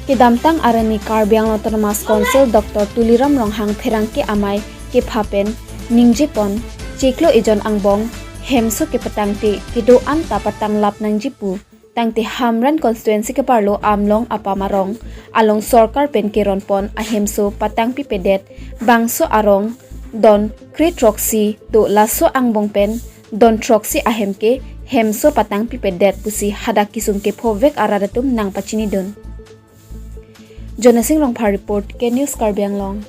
Kidamtang arani Karbiang Autonomous Council Dr. Tuliram Ronghang Pherangki amai ke phapen ningjepon cheklo ijon angbong hemso ke patangti kido anta patang lap nangjipu tangti Hamran constituency ke parlo amlong apamarong along sorkar pen keron pon ahemso patang pipedet bangso arong don kritroksi to laso angbong pen don troksi ahemke hemso patang pipedet pusi hadaki sungke phovek aradatum nang pachini don Jonasing Rongpha report ke news Karbi Anglong.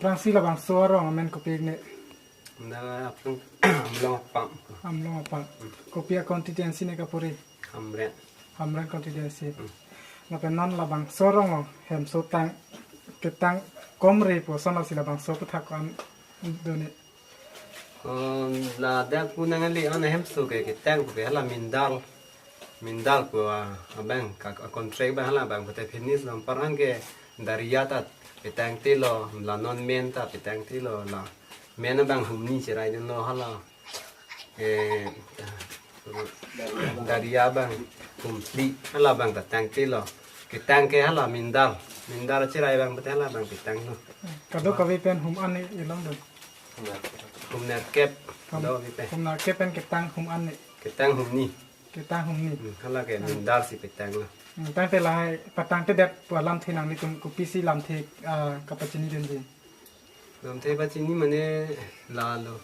Fransi la bang suara amen kopi ne. Nah, apa? Amlong apa? Kopi konstituensi ne kapuri. Hamran konstituensi. La penon la bang suara lo hem so tang ketang komre po sana sila bang so putakan done. La dah punang ali ana hem so ke ketang ko hala mindal ko abang ka kontrak ba hala bang putih finish lam parang ke dari yatat petang tilo la non menta petang tilo la mena bang humni cerai no hala dari abang humli hala bang petang tilo petang ke hala mindal cerai bang petang hala bang petang no Kado kawi pen hum ane ilong do. hum kep do vipe Hum na ke pen ketang hum ane ketang humni ketang hum ni. hala ke mindal si petang no Tang te lai patang te det pualam the nang ni tum kopi si lam the kapachini den ji. Nam te ba chini mane la lo.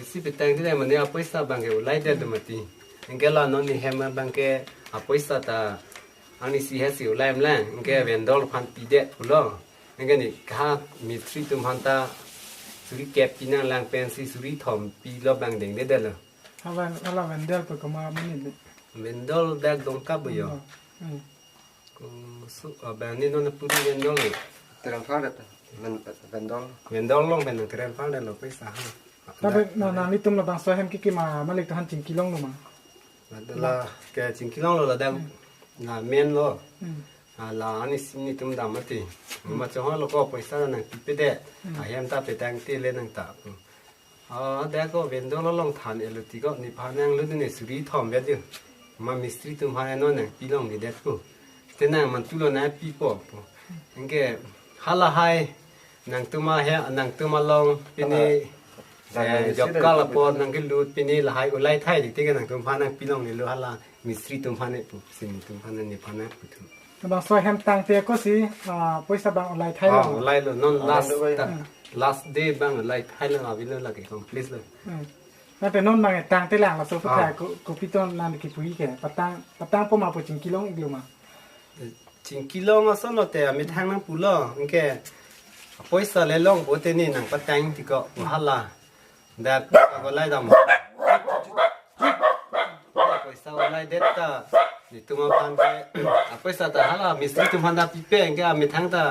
Si petang te mane apoisa bang ke ulai de mati. Engela no ni hema bang ke apoisa ta ani si hesi ulai mlan. Engke vendol phan pide ulo. Engke ni ka mitri tum hanta suri kep pina lang pen si suri thom pi lo bang deng de lo. Hala vendel pe kama mani ni. Vendol dak dong ka bo yo. Ko su bang ni no na puri vendol. Terang fara ta vendol Vendol long ben keren pa lo paisa ha. Tapi na ni tum la bang so hem ki ma malik tahan cing kilong no ma. La ke cingkilang lo la da na men lo la ani sini tum da mati ma cho lo ko paisa na pipe de a hem ta pe tang ti le nang ta da ko vendo lo long than e lo ti ko ni pha nang lu ne suri thom ve ju ma mistri tum ha no na pi long ni de ko te nang man tu lo na pi po nge hala hai nang tuma he nang tuma long pini job kala po nang ke lut pini la hai ulai thai dik te nang tum pha nang pilong ni lo hala mistri tum pha ne pu sin tum pha ni pha na pu tum Bang so hem tang te ko si poisa bang online thai lo. ulai lo non last day bang ulai thai lo avi lo la ke complete lo Na pe non bang tang te lang la so putai ko piton nan ki pui ke patang po ma po cing kilong iglo ma. cingkilong aso lo te ami thang nang pu lo nge poisa le long bo te ni nang patang ti ko hala da ko lai dam poisa lai det ta ni tuma pan ke poisa ta hala mistri tum handa pipe nge ami thang ta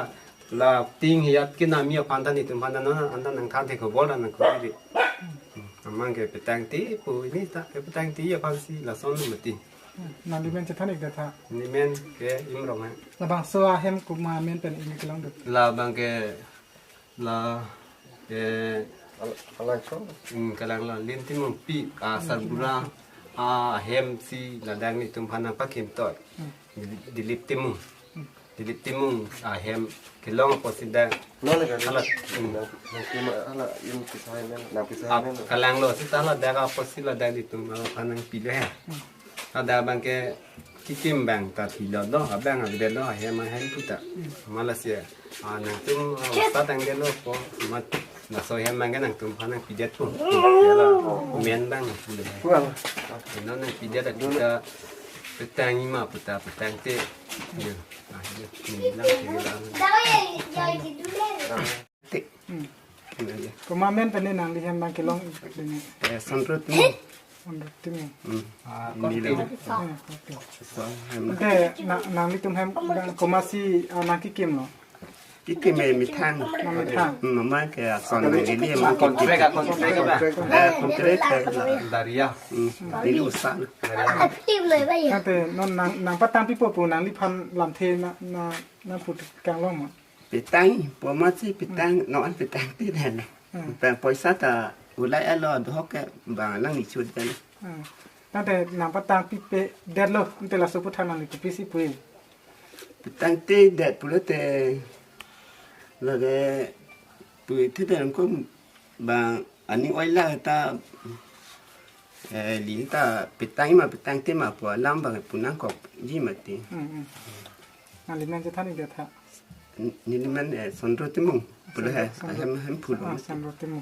la ting hiat ki na mi pan ta ni tum handa no anda nang thang te ko bol nang ko ri amang ke petang ti pu ni ta ke petang ti ya pan si la son mati Na li men che thanik da tha. ni men ke im rong ha La bang so hem ku ma men pen ini kilong do. la bang ke la ke alai so kalang la lin tim pi a sarbura a hem si la dang ni tum phana pa kim toy dilip timu a hem ke long posida no le ala nang kima ala yum kisai men nang kisai men kalang lo si tala daga posila dang ni tum phana pi le ada bang ke kikim bang ta ti lo do bang a de lo hem ma hem puta Malaysia nang tum sa dang de lo po mat na so hem mang nang tum phana pi det pu la men bang le kuang no nang pi det kita petang ima puta petang te ni la Ko ma men pen nang li hem bang kilong ni. sanrut timu. Ni le. So hem Ante nang litum hem komasi nang kikim lo. iki me mi thang. Nang mi thang. Mama ke son me ni ma kontrak ba kontrak daria ni usah. Ante non nang patang pipo pu nang lipan lam the na put kang long ma. Petang, pomasi petang, non petang tidak. Petang poisa ta ulai alo doh ke bang lang ni chud kan. Ante nang patang pipe dead lo ante la sopu thang nang li pisi pu. Petang te dat pula te lo de pu te dan ko bang ani oila ta lin ta petang te ma po lam bang punang ko ji mati. Nang li nang je thani de tha. Ni man sondro timung pula ha hem phul. Sam ro timu.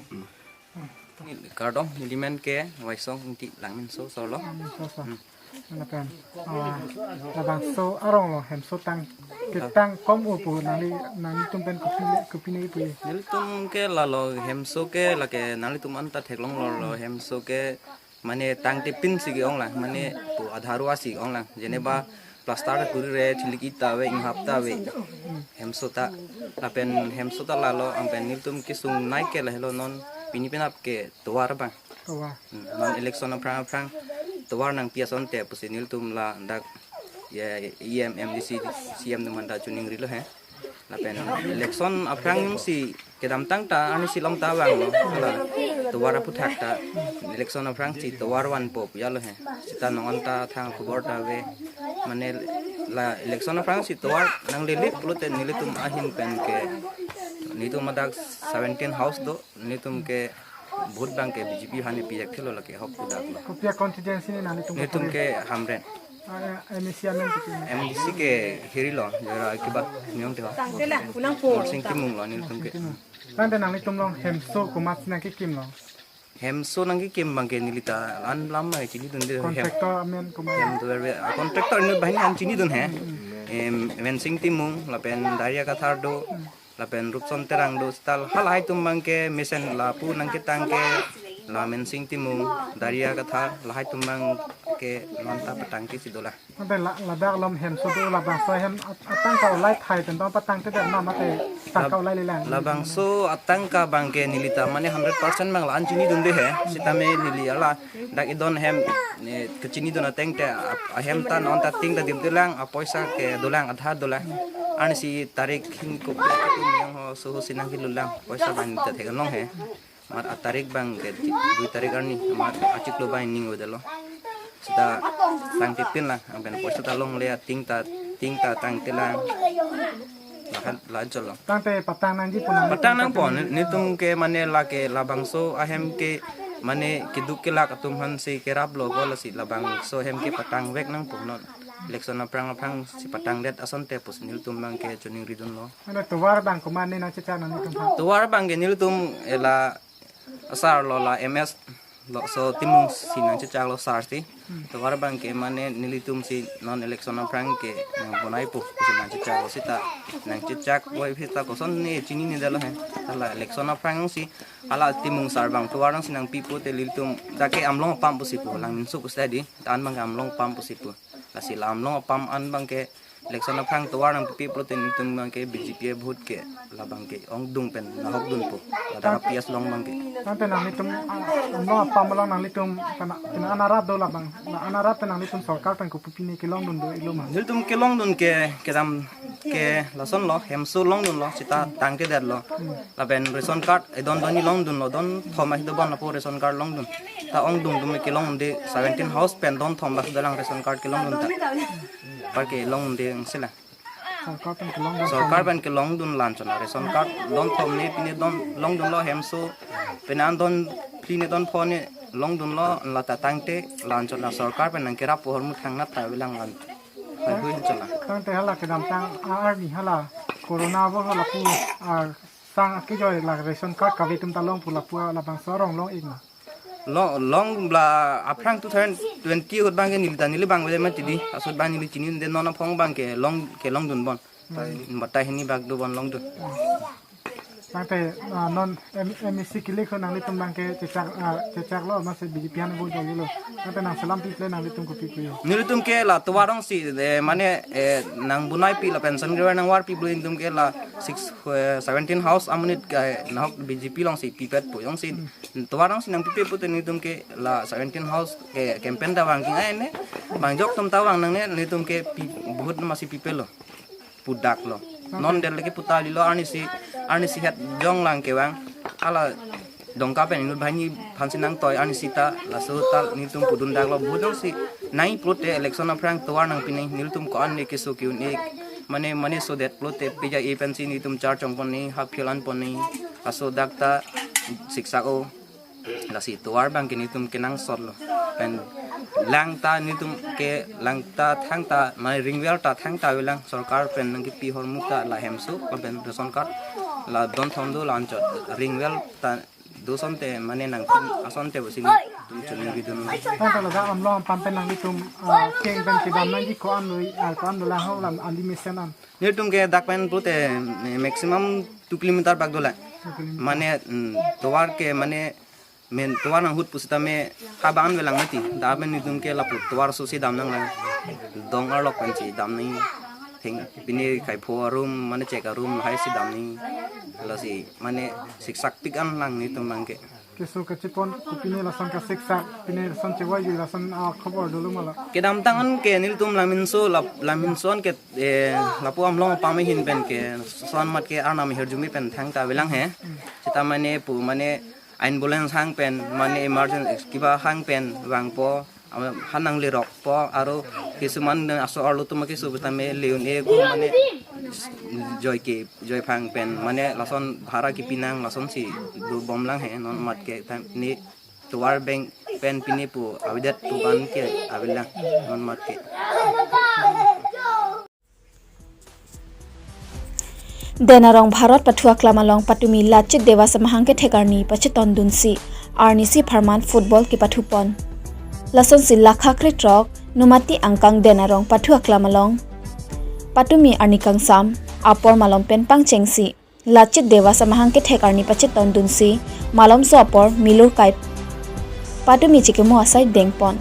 Cardong nilimen ke waisong ti langin so solo So. Nakan. Labang so arong lo hem so tang kitang kom upu nang tum pen kopi ni pu. nilitum ke lalo hemso ke lake nalitum anta theklong lo hemso ke mane tang te pin sigi ong lang mane pu adharu asi ong lang jeneba plaster kuri re thiliki tawe ing hapta we hemso ta lapen hemso ta lalo ampen nilitum ke sung nai ke lehlo non pinipinap ke tuar bang Wa. non election prang tuar nang piason te pusinil tum la dak ya MDC CM naman da tuning rilo he lapen election aprang si kedam tang ta ani silom ta bang lo la tuar puthak ta election aprang si tuar wan pop ya lo he sita nongon ta thang khubor ta we mane la election aprang si tuar nang lilit pulute nilitum ahin pen ke nitum madak 17 house do nitum ke vote bank ke BJP hane pijak thelo lake hok pudak lo Kopia constituency ni nang litum. nitum ke hamren Inisiamen kitu. MDC ke hiri lo jara akibat nyong te sing timung lo nitum ke Ante nang litum long hem so komas nang kikim lo. hem so nang ki kim bang ke nilita an lam mai chini dun de hem Kontraktor amen komas. hem to ver contractor ni bahini an chini dun he men sing timung lapen daria ka thar do lapen rupson terang do stal halai tum bang ke mesen la pu nang ke tang ke la men sing timung daria ka thar lahai tum bang ke lonta patang ki sidola Ante ladak lom hem so do labang so hem atang kau lai thai ten to patang te na mate tak kau lai lilang. labang so atang ka bang ke nilita mane 100% mang la an chini dun de he sitame nili ala dak idon hem ke chini dun ateng te a hem ta non ta ting da dim dilang a poisa ke dolang adha dola an si tarik hin ko yang ho so sinang hilulang poisa bang ta thegan long he mat a tarik bang ke 2 tarik arni mat achik lo bang ning odelo sita tang tipin lah amben poisa ta long le ting ta tang tilang la jolo Tante patang nang ji punang. patang nang pon ni tum ke mane la ke labang so ahem ke mane kiduk ke la katum han si kerap lo gol si labang so hem ke patang wek nang ponon election aprang si patang det ason te pus nil tum bang ke chuning ridun lo Ante tuwar bang koman ni nang cita nang litum. tuwar bang ke nil tum ela asar lo la ms lo so timung si nang chichak lo sar si tuwar bang ke mane nilitum si non election aprang ke nang bonai pu si nang chichak lo sita nang chichak boy phita ko son ni chini ni dalo he ala election aprang si ala timung sar bang tuwar nang sinang pipo te lilitum dake amlong pam pu si pu lang min su ku stadi tan bang amlong pam pu si pu la si amlong pam an bang ke election aprang tuwar nang pipo te nilitum bang ke BJP vote ke la bang ke ong dung pen na hok dun pu la pias long bang ke Tante nang litum no pamalang nang litum kana anarap do labang. Na anarap te nang litum sarkar tan ko pupini kilong dun do iloma. nilitum ke long dun ke dam ke lason lo hem su long dun lo sita tang ke der lo la ben ration card edon doni long dun lo don thoma hi do ban po ration card long dun ta ong dung dum ke long de 17 house pen don thom bas dalang ration card ke long dun ta par ke long de sila Sarkar tan kilong dun. सरकार बन के long दुन launch ना ration card दोन थोमने पिने दोन long दुन लो हेमसो पेनान दोन पिने दोन फोने लॉन्ग दुन लो लता तांगते लांच ना सरकार बन के रा पोहर मु थांगना थाविलां लान हुइ चला Tante hala ke dam tang ar ni hala corona bo hala pu ar sang ki joy la ration card ka vitum talong pula pu labang sorong long igna. long bla aprang 2020 hot bang ke nilita nili bang we ma tidi asot bang nili chini den nona phong bang ke long dun bon batai hini bag do bon long dun Bangte non MSC kili ko nang litum bangke cecak lo masih bijipian bo jadi lo. Bangte nang salam piple nang litum ko pipi. Nilitum ke la tuwarong si mane nang bunai pi la pension gre nang war pi blin tum ke la 17 house amunit na BJP long si pipet po yong si tuwarong si nang pipe po nilitum ke la 17 house ke campaign da wang kinga ne bangjok tum tawang nang ne nilitum ke buhut masih pipe lo pudak lo non del lagi putali lo ani si het jong lang ke wang ala dongka pen inut bhani phansin nang toy ani sita la sutal nitum pudun dak lo budong si nai prote election na prang towar nang pinai niltum ko an ne ke so kyun ek mane so that prote pija e pensi nitum char chongpon ni ha philan pon ni aso dakta siksa o la si towar bang ke nitum kenang sot lo pen langta nitum ke langta thangta mane ringwel ta thangta welang sarkar pen nang ki pi hormukta la hemsu pen ration card la don thondo lancho ringwel ta dosonte mane nang asonte bosing tum chuni bidun Bangte lo da amlo pampen nang litum keng ben ki dam nang ko an lo la ho lam andi mesenan. nitum ke dakpen prote maximum 2 kilometer bagdola mane towar ke mane men towar nang hut pusita me haban welang mati da ben nitum ke la put towar so si dam nang lang dong arlok panchi dam nai thing pini kai pho room mane check room hai si dam ni la si mane siksak pikan lang nitum mangke Kesu kecipon kupini lasan ka siksa pini lasan cewai di lasan khobor dulu malah. kedam tangan ke niltum lamin son ke lapu amlong pame hin pen ke son mat ke arna mi herjumi pen thang ta belang he sita mane pu mane ambulance hang pen mane emergency kiba hang pen wang po hanang le rok po aro kisuman aso arlo tu make subtame leun e ko mane joy phang pen mane lason bhara ki pinang lason si du bomlang he non mat ke ni tuwar bank pen pini pu awidat tu kan ke awilang non mat ke Denarong Bharat Pathua Klamalong Patumi Lachit Dewa Samahangke Thekarni Pachiton Dunsi Arnisi Pharman Football ki Pathupon Lason si Lakhakre Trok Numati Angkang Denarong Pathua Klamalong Patumi Arnikang Sam Apor Malom Pen Pangchengsi Lachit Dewa Samahangke Thekarni Pachiton Dunsi Malom So Apor Milur Kai Patumi Chikemo Asai Dengpon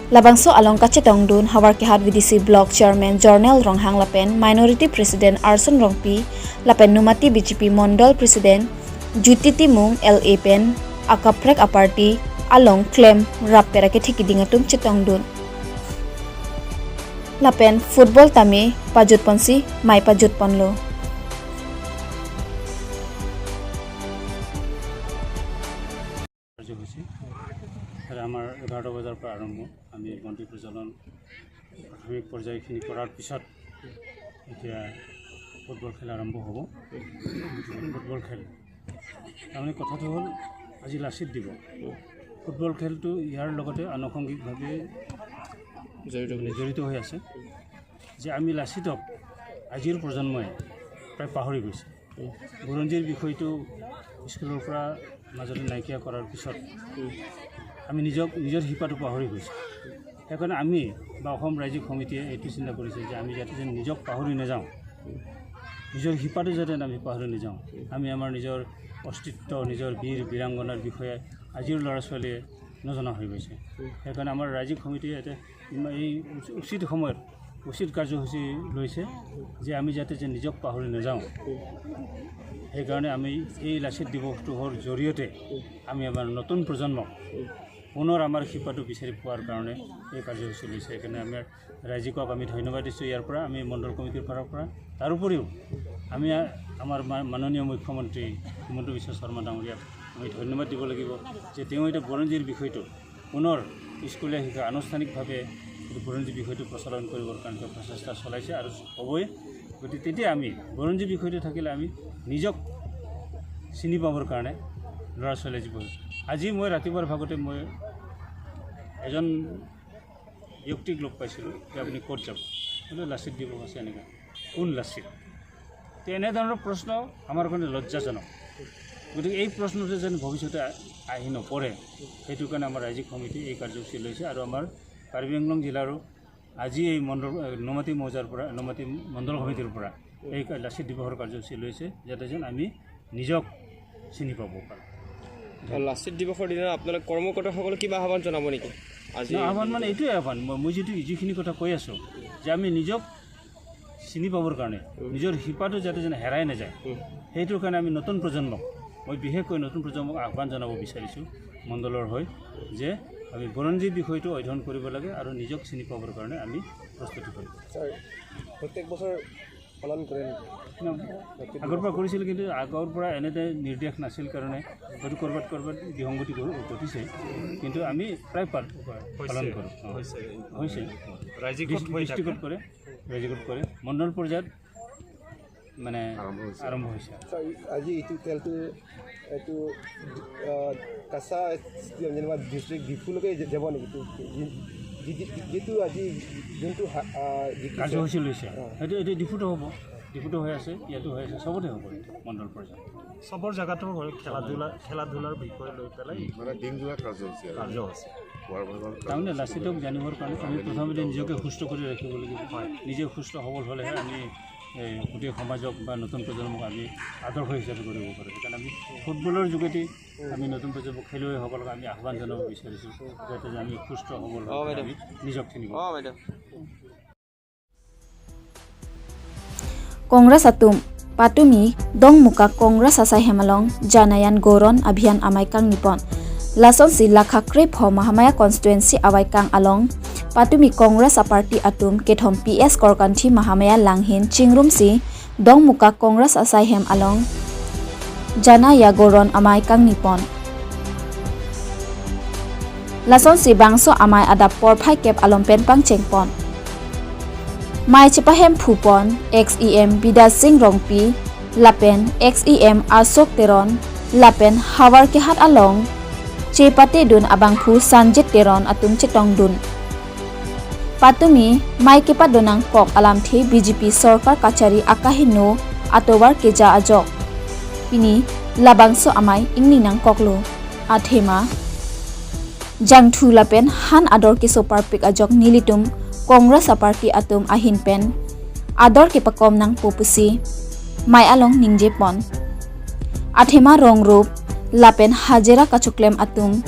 Labangso along kachetong dun hawar ke hat VDC block chairman Jornel Ronghang Lapen minority president Arson Rongpi Lapen Numati BJP Mondol president Jutiti Mung LA Pen Akaprek Aparti along claim rap perake thikidingatum chetong dun Lapen football tame pajut ponsi mai pajut ponlo আমাৰ 11 বজাৰ পৰা আৰম্ভ আমি মন্ত্ৰী প্ৰজনন প্ৰাথমিক পৰ্যায়খিনি কৰাৰ পিছত এতিয়া ফুটবল খেল আৰম্ভ হ'ব ফুটবল খেল তাৰমানে কথাটো হ'ল আজি লাচিত দিব ফুটবল খেলটো ইয়াৰ লগতে আনুষংগিকভাৱে জড়িত হৈ আছে যে আমি লাচিতক আজিৰ প্ৰজন্মই প্ৰায় পাহৰি গৈছে বুৰঞ্জীৰ বিষয়টো স্কুলৰ পৰা মাজতে নাইকিয়া কৰাৰ পিছত আমি নিজৰ শিপাটো পাহৰি গৈছোঁ সেইকাৰণে আমি বা অসম ৰাজ্যিক সমিতিয়ে এইটো চিন্তা কৰিছে যে আমি যাতে যেন নিজক পাহৰি নাযাওঁ নিজৰ শিপাটো যাতে আমি পাহৰি নাযাওঁ আমি আমাৰ নিজৰ অস্তিত্ব নিজৰ বীৰ বীৰাংগনাৰ বিষয়ে আজিৰ ল'ৰা ছোৱালীয়ে নজনা হৈ গৈছে সেইকাৰণে আমাৰ ৰাজ্যিক সমিতিয়ে এটা এই উচিত সময়ত উচিত কাৰ্যসূচী লৈছে যে আমি যাতে যেন নিজক পাহৰি নাযাওঁ সেইকাৰণে আমি এই লাচিত দিৱসটোৰ জৰিয়তে আমি আমাৰ নতুন প্ৰজন্মক পুনৰ আমাৰ শিপাটো বিচাৰি পোৱাৰ কাৰণে এই কাৰ্যসূচী লৈছে সেইকাৰণে আমাৰ ৰাজ্যিকক আমি ধন্যবাদ দিছোঁ ইয়াৰ পৰা আমি মণ্ডল কমিটিৰ ফালৰ পৰা তাৰ উপৰিও আমি আমাৰ মাননীয় মুখ্যমন্ত্ৰী হিমন্ত বিশ্ব শৰ্মা ডাঙৰীয়াক আমি ধন্যবাদ দিব লাগিব যে তেওঁ এটা বুৰঞ্জীৰ বিষয়টো পুনৰ স্কুলীয়া শিক্ষা আনুষ্ঠানিকভাৱে বুৰঞ্জী বিষয়টো প্ৰচলন কৰিবৰ কাৰণে প্ৰচেষ্টা চলাইছে আৰু হ'বই গতিকে তেতিয়া আমি বুৰঞ্জী বিষয়টো থাকিলে আমি নিজক চিনি পাবৰ কাৰণে ল'ৰা ছোৱালীয়ে জীৱ আজি মই ৰাতিপুৱাৰ ভাগতে মই এজন ব্যক্তিক লগ পাইছিলোঁ যে আপুনি ক'ত যাব বোলে লাচিত দিৱস আছে এনেকৈ কোন লাচিত তো এনেধৰণৰ প্ৰশ্ন আমাৰ কাৰণে লজ্জাজনক গতিকে এই প্ৰশ্নটো যেন ভৱিষ্যতে আহি নপৰে সেইটো কাৰণে আমাৰ ৰাজ্যিক সমিতি এই কাৰ্যসূচী লৈছে আৰু আমাৰ কাৰ্বি আংলং জিলাৰো আজি এই নুমাতী মৌজাৰ পৰা নুমাতী মণ্ডল সমিতিৰ পৰা এই লাচিত দিৱসৰ কাৰ্যসূচী লৈছে যাতে যেন আমি নিজক চিনি পাব পাৰোঁ। লাচিত দিৱসৰ দিনা আপোনালোক কৰ্মকৰ্তাসকলে কিবা আহ্বান জনাব নেকি আজি? আহ্বান মানে এইটোৱে আহ্বান, মই যিখিনি কথা কৈ আছোঁ যে আমি নিজক চিনি পাবৰ কাৰণে নিজৰ শিপাটো যাতে যেন হেৰাই নাযায়, সেইটোৰ কাৰণে আমি নতুন প্ৰজন্মক, মই বিশেষকৈ নতুন প্ৰজন্মক আহ্বান জনাব বিচাৰিছোঁ মণ্ডলৰ হৈ যে আমি বুৰঞ্জীৰ বিষয়টো অধ্যয়ন কৰিব লাগে আৰু নিজক চিনি পাবৰ কাৰণে আমি প্ৰস্তুতি কৰিব। প্ৰত্যেক বছৰ পালন কৰে আগৰ পৰা কৰিছিল, কিন্তু আগৰ পৰা এনেতে নিৰ্দেশ নাছিল কাৰণে হয়তো ক'ৰবাত বিসংগতি ঘটিছে, কিন্তু আমি প্ৰায় পালন কৰোঁ। হৈছে ডিষ্ট্ৰিক্টত কৰে, ৰাজ্যিকত কৰে, মণ্ডল পৰ্যায়ত মানে আৰম্ভ হৈছে। আজি এইটো তেলটো এইটো কাছা যেনিবা ডিষ্ট্ৰিক্ট ডিফুলৈকে যাব নেকি? যিটো আজি যোনটো কাৰ্যসূচী লৈছে সেইটো ডিফুটো হ'ব, ডিফুটো হৈ আছে, ইয়াতো হৈ আছে, চবতে হ'ব এইটো মণ্ডল পৰ্যায়ত। চবৰ জেগাতো হয় খেলা ধূলাৰ বিষয় লৈ পেলাই মানে দিনজোৰা কাৰ্যসূচী তাৰমানে লাচিতক জানিবৰ কাৰণে আমি প্ৰথমতে নিজকে সুস্থ কৰি ৰাখিব লাগিব। নিজে সুস্থ সবল হ'লেহে আমি গোটেই সমাজক বা নতুন প্ৰজন্মক আমি আদৰ্শ হিচাপে কৰিব পাৰোঁ। সেইকাৰণে আমি ফুটবলৰ যোগেদি আমি নতুন প্ৰজন্মক খেলুৱৈসকলক আমি আহ্বান জনাব বিচাৰিছোঁ যাতে আমি সুস্থ সবল আমি নিজক চিনিব। Kongres Atum Patumi Dong Muka Kongres Asai Hemalong Janayan Goron Abhian Amai Kang Nipon Lason si Lakhakre Pho Mahamaya Constituency Awai Kang Along Patumi Kongres Aparti Atum Kethom PS Korkanthi Mahamaya Langhin Chingrum si Dong Muka Kongres Asai Hem Along Janaya Goron Amai Kang Nipon Lason si Bangso Amai Adap Porphai Kep Alom Pen Pang Chengpon Mai Chepahem Phupon XEM Bidas Singh Rongpi Lapen XEM Asok Teron Lapen Hawar Kehat Along Chepate Dun Abang Phu Sanjit Teron Atum Chetong Dun Patumi Mai Kepa Donang Kok Alam The BJP Sarkar Kachari Akahino Atowar Keja Ajok Pini Labangso Amai Ingni Nang Koklo Athema Jangthu Lapen Han Ador Kisopar Pik Ajok Nilitum Kongres Aparti Atum Ahin Pen Ador Kepakom Nang Popusi Mai Along Ningje Pon Athema Rong Rup Lapen Hajera Kachuklem Atum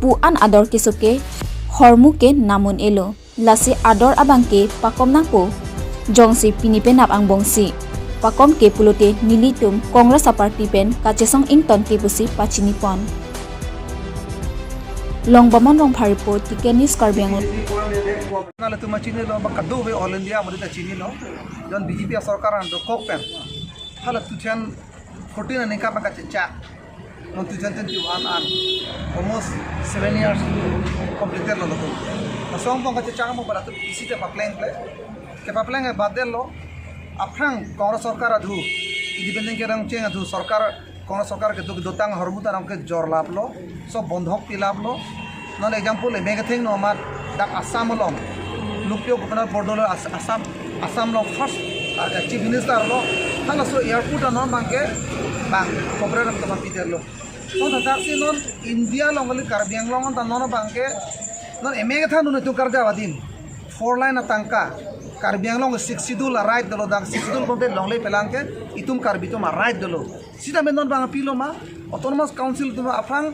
Puan Ador Kisuke Hormuke Namun Elo Lasi Ador Abangke Pakom Nangpo Jongsi Pinipenap Ang Bongsi Pakom Ke Pulute Nilitum Kongres Aparti Pen Kachesong Ington Kepusi Pachini Pon Long Bamon Rong Pariport Tiken News Karbiangot Nala tu machine lo bakado be all India mudita chini lo don BJP sarkar an do kokpen hala tu chan 14 anika baka cha non tu chan 21 an almost 7 years completed lo to song bang ka cha mo bara tu isi te pipeline ke pipeline e badel lo aprang Congress sarkar adhu independent ke rang cheng adhu sarkar Congress sarkar ke dotang hormuta rang ke jor lap lo so bondhok pilap lo non example e mega thing no amar dak Assam lo Lupio Governor Bordola Assam lo first Chief Minister lo hala so airport non bangke bang corporate of Peter lo so that si non India lo ngali Karbiang lo ta non bangke non emega tha nu tu karja wadin 4 line atangka Karbiang lo 60 la right dolo dak 60 ko de longle pelangke itum karbi to ma right dolo sida men non bang pilo ma autonomous council tu afang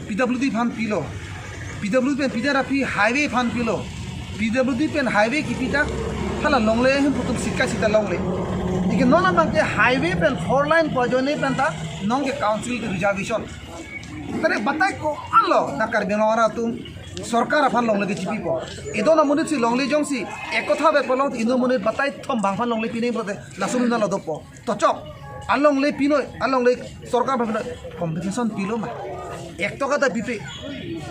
PWD fan pilo PWD pen pidara pi highway fan pilo PWD pen highway ki pita hala longle hin putum sikka sita longle ike nona bangke highway pen 4 line ko jone pen ta nong ke council ke reservation tare batai ko allo na Karbiang ora tum sarkar afan longle ke chipi po edona monit si longle jongsi ekotha be polong indo monit batai thom bang fan longle pine bote lasum na lodopo tochok along le pino along le sarkar bhavna competition pilo ma ek toka da pipe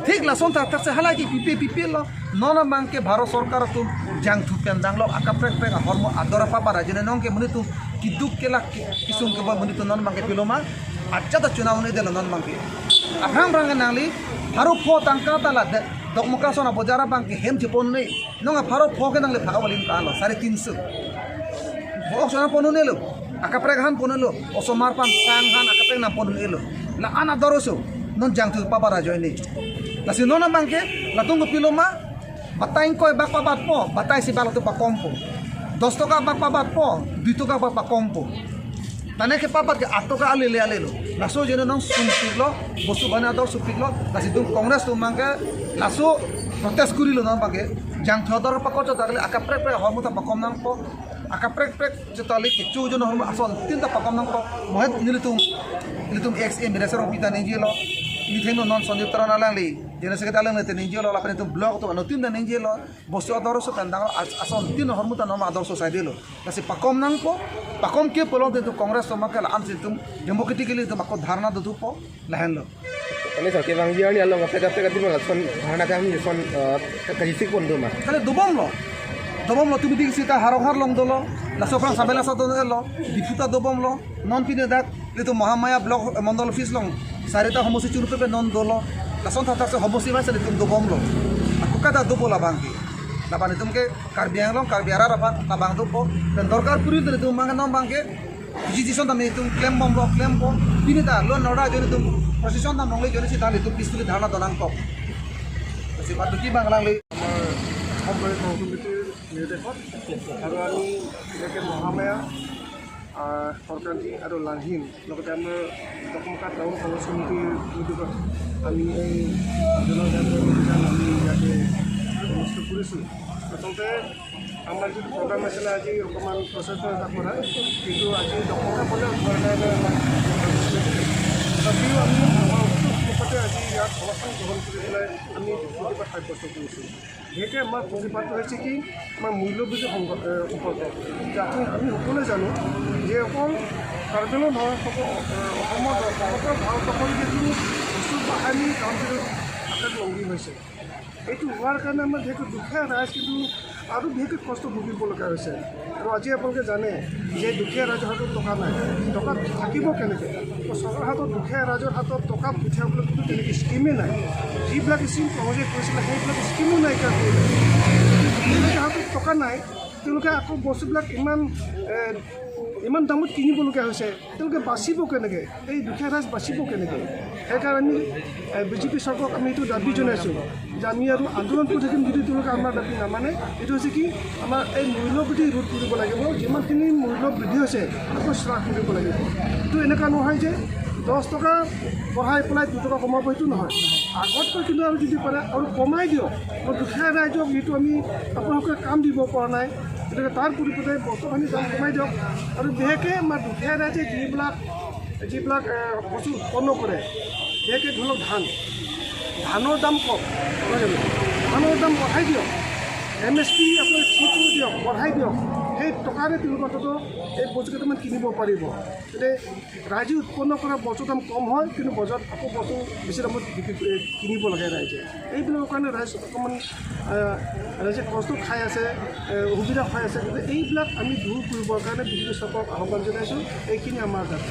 ঠিক লাসন থাকতে সে হালাকি পিপে লো non Banke Bharat সরকার তো জাং থু পেন্দাং লো আকা প্রেক প্রেক হরম আদরা papa রাজনে নং কে মনি তু কিদুক কেলা কিসুম কে মনি তো নন বাংকে পিলোমা আচ্ছা তো চুনাव ने দেল নন বাংকে আফরাম রাং নালি ভারত ফো তাংকা তালা দকমকা সোনা বজারা বাংকে হেম চিপন নেই নং ভারত ফো কে নালে ভাগওয়ালিন কালো 350 বক সোনা পনো নেলো আকা প্রেক হান পনোলো অসমার পান সাং হান আকা প্রেক না পনো নেলো লা আনা দরসো non jang tu papa rajo ini lasi nona bangke la tunggu piloma batain koi bak papat po batai si balak tu pakompo 10 টাকা বাক পাবাত প 2 টাকা বাক কম প Tanya ke papat ke 8 টাকা ale lo laso jene nang sumpik lo bosu bana dor sumpik lo kasi tu kongres tu mangke laso protes kuri lo nang pake jang thodor pa ko jodar le akaprek prek hormu ta pakom nang po akaprek prek jotali ke chu jono hormu asol tinta pakom nang po mohet nilitum XM beresar pita nejelo ini theno non sonjip tarana langli jene seketa lang te nejelo la pene tu blog to anotin da nejelo bosu ador so tandang asol tin hormu ta no ador so saidelo kasi pakom nang po pakom ke polong te tu kongres to makala am situm democratically tu makko dharna do tu po lahen lo Kami sa kibang dia ni Allah ngapet ngapet kati mga son hana kami son kajisik pun tu mah. Kali dobom lo tu bidik sita har long dolo la sofran sabela sa to lo difuta dobom lo non pine dak itu Mahamaya blok mondol office long sarita homosi churupe pe non dolo la son thata se homosi ba se tu dobom lo aku kata dobo la bangki la ban itu ke karbiang long karbiara ra ba bang dobo dan dorkar puri tu mang nom bangke Jijison tam itu klaim bom ini dah lo noda jadi tu posisi tam nongli jadi si tali tu pistol dharna donang kok si patu ki bang langli Hambre community নির্দেশত আৰু আমি এটাকে মহামায়া সৰকাৰি আৰু লাহিন লগতে আমাৰ দশমকা town Congress কমিটিৰ উদ্যোগত আমি এই জনজাগৰণ অভিযান আমি ইয়াতে অনুষ্ঠিত কৰিছোঁ আচলতে আমাৰ যিটো প্ৰগ্ৰাম আছিলে আজি অকণমান প্ৰচেষ্টা এটা কৰা কিন্তু আজি দশমকা পৰ্যায়ত তথাপিও আমি আমাৰ মুখতে আজি ইয়াত অৱস্থান গ্ৰহণ কৰি পেলাই আমি প্ৰতিবাদ সাব্যস্ত কৰিছোঁ বিশেষকৈ আমাৰ প্ৰতিবাদটো হৈছে কি আমাৰ মূল্যবৃদ্ধি সম্পৰ্ক যাতে আমি সকলোৱে জানো যে অকল কাৰ্বিলৰ নহয় অসমৰ সমগ্ৰ ভাৰতবৰ্ষৰ যিটো বস্তু বাহানি কাউন্সিলৰ আকাৰত লংঘি হৈছে এইটো হোৱাৰ কাৰণে আমাৰ বিশেষকৈ দুখীয়া ৰাইজ কিন্তু আৰু বিশেষকৈ কষ্ট ভুগিবলগীয়া হৈছে আৰু আজি আপোনালোকে জানে যে দুখীয়া ৰাইজৰ হাতত টকা নাই টকা থাকিব কেনেকৈ চৰকাৰৰ হাতত দুখীয়া ৰাইজৰ হাতত টকা পঠিয়াবলৈ কিন্তু তেনেকৈ স্কিমেই নাই যিবিলাক স্কিম সহজে কৰিছিলে সেইবিলাক স্কিমো নাইকিয়া কৰিলে যিবিলাকৰ হাতত টকা নাই তেওঁলোকে আকৌ বস্তুবিলাক ইমান দামত কিনিবলগীয়া হৈছে তেওঁলোকে বাচিব কেনেকৈ এই দুখীয়া ৰাইজ বাচিব কেনেকৈ সেইকাৰণে বিজেপি চৰকাৰক আমি এইটো দাবী জনাইছোঁ যে আমি আৰু আন্দোলন কৰি থাকিম যদি তেওঁলোকে আমাৰ দাবী নামানে এইটো হৈছে কি আমাৰ এই মূল্যবৃদ্ধি ৰোধ কৰিব লাগিব যিমানখিনি মূল্য বৃদ্ধি হৈছে আকৌ হ্ৰাস কৰিব লাগিব এইটো এনেকুৱা নহয় যে 10 টকা বঢ়াই পেলাই 2 টকা কমাব সেইটো নহয় আগতকৈ কিন্তু আৰু যদি পাৰে আৰু কমাই দিয়ক দুখীয়া ৰাইজক যিটো আমি আপোনালোকে কাম দিব পৰা নাই গতিকে তাৰ পৰিৱৰ্তে বস্তুখিনি দাম কমাই দিয়ক আৰু বিশেষকৈ আমাৰ দুখীয়া ৰাইজে যিবিলাক বস্তু উৎপন্ন কৰে বিশেষকৈ ধৰি লওক ধানৰ দাম কম নহয় জানো ধানৰ দাম বঢ়াই দিয়ক MSP আপুনি ঠিকো দিয়ক বঢ়াই দিয়ক সেই টকাৰে তেওঁলোকে অন্ততঃ এই বস্তু কেইটামান কিনিব পাৰিব গতিকে ৰাইজে উৎপন্ন কৰা বস্তুৰ দাম কম হয় কিন্তু বজাৰত আকৌ বস্তু বেছি দামত কিনিব লাগে ৰাইজে এইবিলাকৰ কাৰণে ৰাইজ অকণমান ৰাইজে কষ্ট খাই আছে অসুবিধা হৈ আছে গতিকে এইবিলাক আমি দূৰ কৰিবৰ কাৰণে বিজেপি চৰকাৰক আহ্বান জনাইছোঁ এইখিনি আমাৰ দাবী